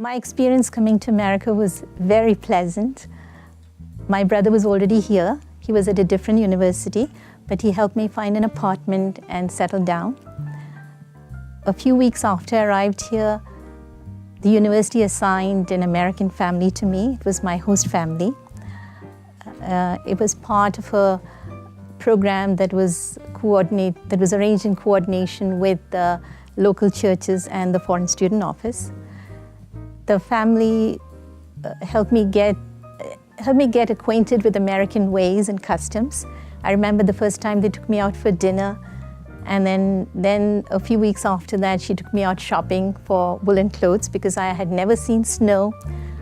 My experience coming to America was very pleasant. My brother was already here. He was at a different university, but he helped me find an apartment and settle down. A few weeks after I arrived here, the university assigned an American family to me. It was my host family. It was part of a program that was arranged in coordination with the local churches and the Foreign Student Office. The family helped me get acquainted with American ways and customs. I remember the first time they took me out for dinner, and then a few weeks after that, she took me out shopping for woolen clothes because I had never seen snow.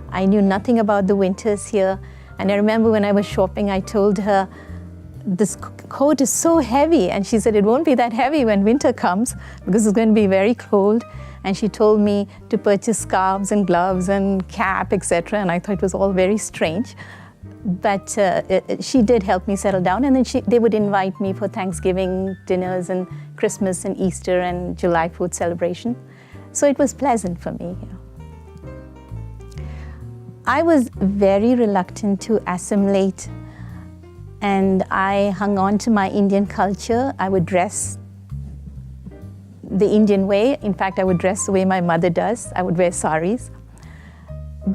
I knew nothing about the winters here. And I remember when I was shopping, I told her, this coat is so heavy. And she said, it won't be that heavy when winter comes because it's going to be very cold. And she told me to purchase scarves and gloves and cap, etc. And I thought it was all very strange. But she did help me settle down. And then they would invite me for Thanksgiving dinners and Christmas and Easter and July 4th celebration. So it was pleasant for me. I was very reluctant to assimilate, and I hung on to my Indian culture. I would dress the Indian way. In fact, I would dress the way my mother does. I would wear saris.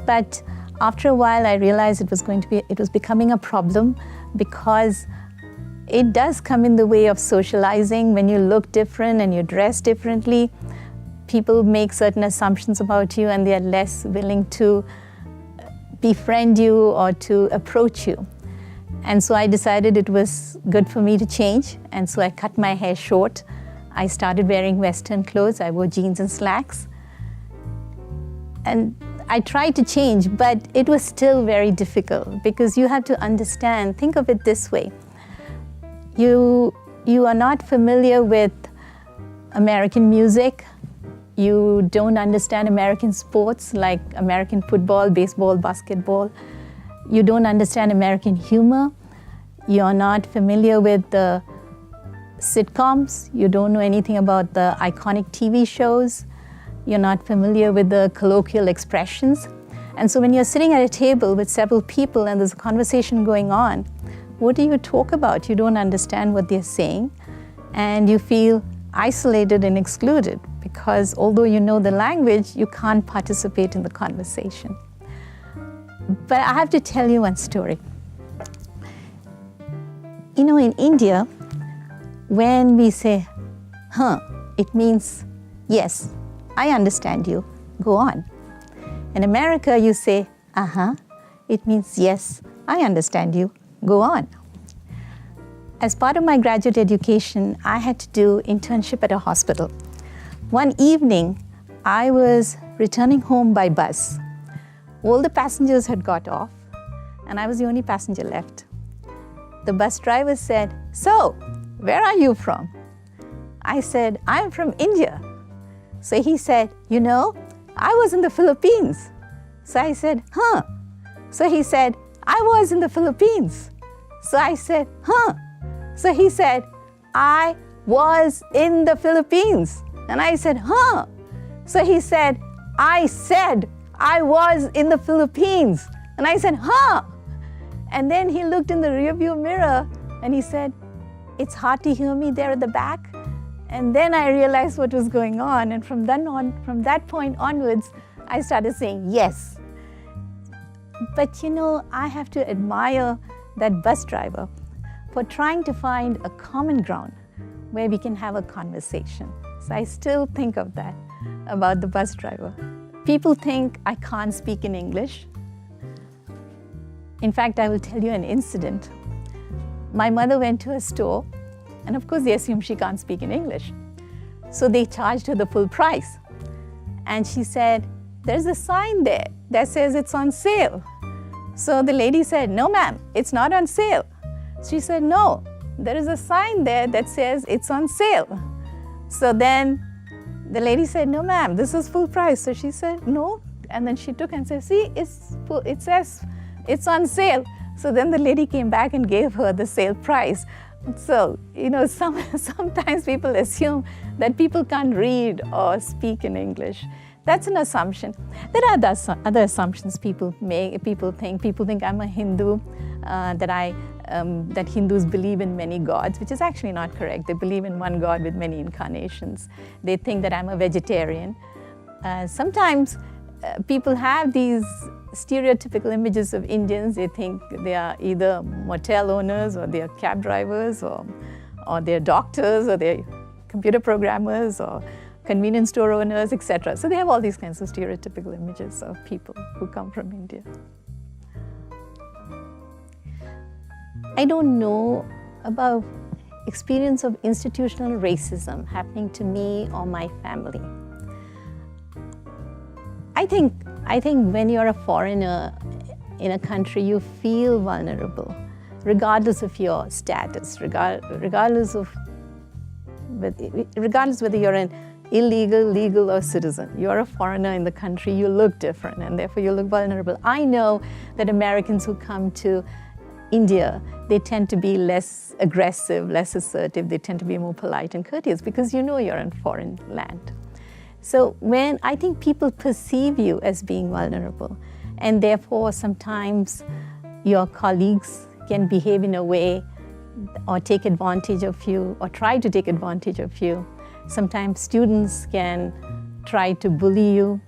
But after a while, I realized it was becoming a problem because it does come in the way of socializing. When you look different and you dress differently, people make certain assumptions about you and they are less willing to befriend you or to approach you. And so I decided it was good for me to change. And so I cut my hair short. I started wearing Western clothes. I wore jeans and slacks. And I tried to change, but it was still very difficult because you have to understand, think of it this way. You are not familiar with American music. You don't understand American sports like American football, baseball, basketball. You don't understand American humor. You're not familiar with the sitcoms. You don't know anything about the iconic TV shows. You're not familiar with the colloquial expressions. And so when you're sitting at a table with several people and there's a conversation going on, what do you talk about? You don't understand what they're saying, and you feel isolated and excluded because although you know the language, you can't participate in the conversation. But I have to tell you one story. You know, in India, when we say, it means, yes, I understand you, go on. In America, you say, it means, yes, I understand you, go on. As part of my graduate education, I had to do internship at a hospital. One evening, I was returning home by bus. All the passengers had got off, and I was the only passenger left. The bus driver said, "So, where are you from?" I said, "I'm from India." So he said, "You know, I was in the Philippines." So I said, "Huh." So he said, "I was in the Philippines." So I said, "Huh." So he said, "I was in the Philippines." And I said, "Huh." So he said, "I said I was in the Philippines." And I said, "Huh." And then he looked in the rearview mirror and he said, "It's hard to hear me there at the back." And then I realized what was going on. And from that point onwards, I started saying yes. But you know, I have to admire that bus driver for trying to find a common ground where we can have a conversation. So I still think of that about the bus driver. People think I can't speak in English. In fact, I will tell you an incident. My mother went to a store, and of course they assume she can't speak in English. So they charged her the full price. And she said, "There's a sign there that says it's on sale." So the lady said, "No, ma'am, it's not on sale." She said, "No, there is a sign there that says it's on sale." So then the lady said, "No, ma'am, this is full price." So she said, "No." And then she took and said, "See, it says it's on sale." So then the lady came back and gave her the sale price. So, you know, sometimes people assume that people can't read or speak in English. That's an assumption. There are other assumptions people make. People think I'm a Hindu, that Hindus believe in many gods, which is actually not correct. They believe in one God with many incarnations. They think that I'm a vegetarian. Sometimes people have these stereotypical images of Indians. They think they are either motel owners, or they are cab drivers, or they're doctors, or they're computer programmers, or convenience store owners, etc. So they have all these kinds of stereotypical images of people who come from India. I don't know about experience of institutional racism happening to me or my family. I think when you're a foreigner in a country, you feel vulnerable, regardless of your status, regardless whether you're an illegal, legal, or citizen. You're a foreigner in the country, you look different, and therefore you look vulnerable. I know that Americans who come to India, they tend to be less aggressive, less assertive, they tend to be more polite and courteous because you know you're in foreign land. So when I think people perceive you as being vulnerable, and therefore sometimes your colleagues can behave in a way or take advantage of you or try to take advantage of you. Sometimes students can try to bully you.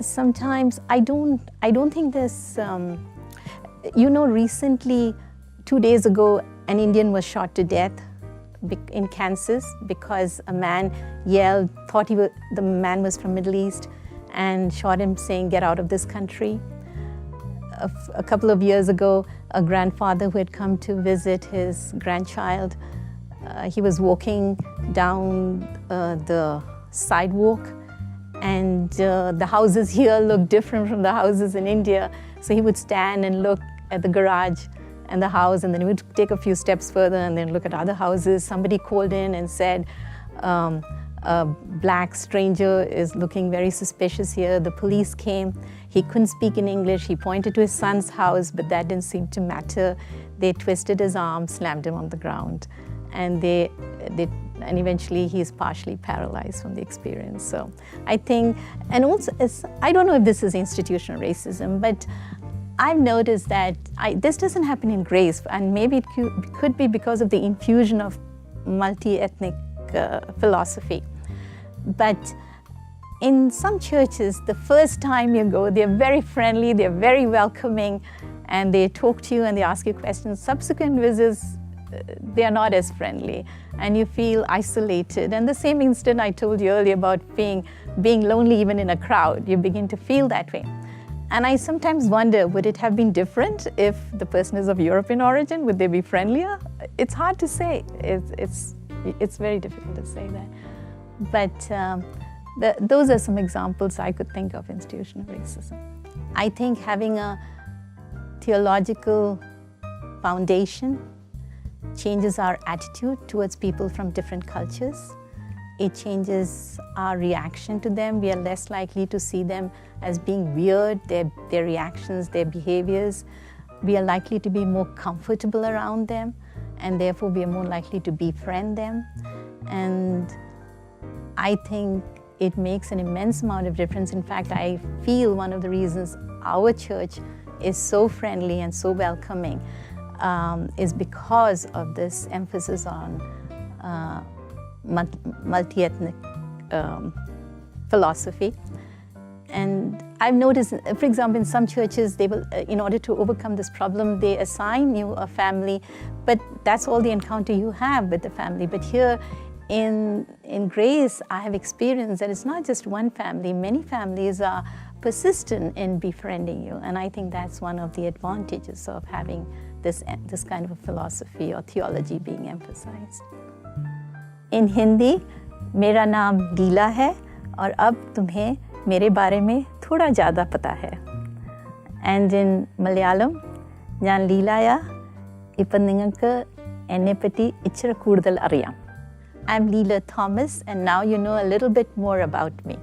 Sometimes I don't think this, recently, 2 days ago, an Indian was shot to death in Kansas because a man yelled, thought the man was from Middle East, and shot him saying, "Get out of this country." A couple of years ago, a grandfather who had come to visit his grandchild, he was walking down the sidewalk, and the houses here look different from the houses in India. So he would stand and look at the garage and the house, and then he would take a few steps further and then look at other houses. Somebody called in and said, a black stranger is looking very suspicious here. The police came. He couldn't speak in English. He pointed to his son's house, but that didn't seem to matter. They twisted his arm, slammed him on the ground, and eventually he's partially paralyzed from the experience. So I think, and also, I don't know if this is institutional racism, but I've noticed that this doesn't happen in Grace, and maybe it could be because of the infusion of multi-ethnic philosophy. But in some churches, the first time you go, they're very friendly, they're very welcoming, and they talk to you and they ask you questions. Subsequent visits, they are not as friendly, and you feel isolated. And the same instant I told you earlier about being lonely even in a crowd, you begin to feel that way. And I sometimes wonder, would it have been different if the person is of European origin? Would they be friendlier? It's hard to say. It's very difficult to say that. But those are some examples I could think of institutional racism. I think having a theological foundation changes our attitude towards people from different cultures. It changes our reaction to them. We are less likely to see them as being weird, their reactions, their behaviors. We are likely to be more comfortable around them, and therefore we are more likely to befriend them. And I think it makes an immense amount of difference. In fact, I feel one of the reasons our church is so friendly and so welcoming is because of this emphasis on multi-ethnic philosophy. And I've noticed, for example, in some churches, they will, in order to overcome this problem, they assign you a family, but that's all the encounter you have with the family. But here in Grace, I have experienced that it's not just one family. Many families are persistent in befriending you, and I think that's one of the advantages of having this kind of a philosophy or theology being emphasized. In Hindi, मेरा नाम लीला है और अब तुम्हें मेरे बारे में थोड़ा ज़्यादा पता है. And in Malayalam, ഞാൻ ലീലായ ഇപ്പം നിങ്ങൾക്ക് എന്നെപ്പറ്റി ഇച്ചിരി കൂടുതൽ അറിയാം. I'm Leela Thomas, and now you know a little bit more about me.